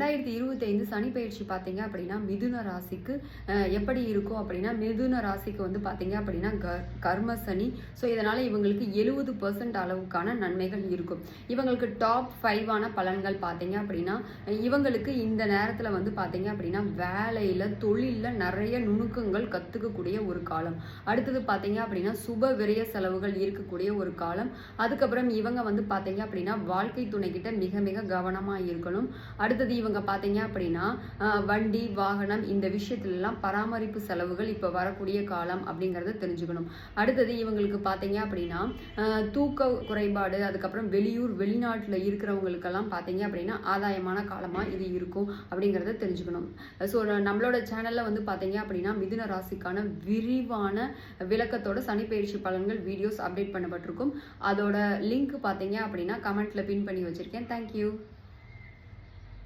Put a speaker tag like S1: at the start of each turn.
S1: 2025 சனி பயிற்சி பார்த்தீங்க அப்படின்னா மிதுன ராசிக்கு எப்படி இருக்கும் அப்படின்னா, மிதுன ராசிக்கு வந்து பார்த்தீங்க அப்படின்னா கர்ம சனி. ஸோ இதனால் இவங்களுக்கு 70% அளவுக்கான நன்மைகள் இருக்கும். இவங்களுக்கு டாப் 5 பலன்கள் பார்த்தீங்க அப்படின்னா, இவங்களுக்கு இந்த நேரத்தில் வந்து பார்த்தீங்க அப்படின்னா வேலையில் தொழிலில் நிறைய நுணுக்கங்கள் கற்றுக்கக்கூடிய ஒரு காலம். அடுத்தது பார்த்தீங்க அப்படின்னா சுப விரய செலவுகள் இருக்கக்கூடிய ஒரு காலம். அதுக்கப்புறம் இவங்க வந்து பார்த்தீங்க அப்படின்னா வாழ்க்கை துணைக்கிட்ட மிக மிக கவனமாக இருக்கணும். அடுத்தது இவங்க பார்த்தீங்க அப்படின்னா வண்டி வாகனம் இந்த விஷயத்துலலாம் பராமரிப்பு செலவுகள் இப்போ வரக்கூடிய காலம் அப்படிங்கிறத தெரிஞ்சுக்கணும். அடுத்தது இவங்களுக்கு பார்த்தீங்க அப்படின்னா தூக்க குறைபாடு, அதுக்கப்புறம் வெளிநாட்டில் இருக்கிறவங்களுக்கெல்லாம் பார்த்தீங்க அப்படின்னா ஆதாயமான காலமாக இது இருக்கும் அப்படிங்கிறத தெரிஞ்சுக்கணும். ஸோ நம்மளோட சேனலில் வந்து பார்த்தீங்க அப்படின்னா மிதுன ராசிக்கான விரிவான விளக்கத்தோட சனி பயிற்சி பலன்கள் வீடியோஸ் அப்டேட் பண்ணப்பட்டிருக்கும். அதோட லிங்க் பார்த்தீங்க அப்படின்னா கமெண்ட்ல பின் பண்ணி வச்சிருக்கேன். தேங்க்யூ.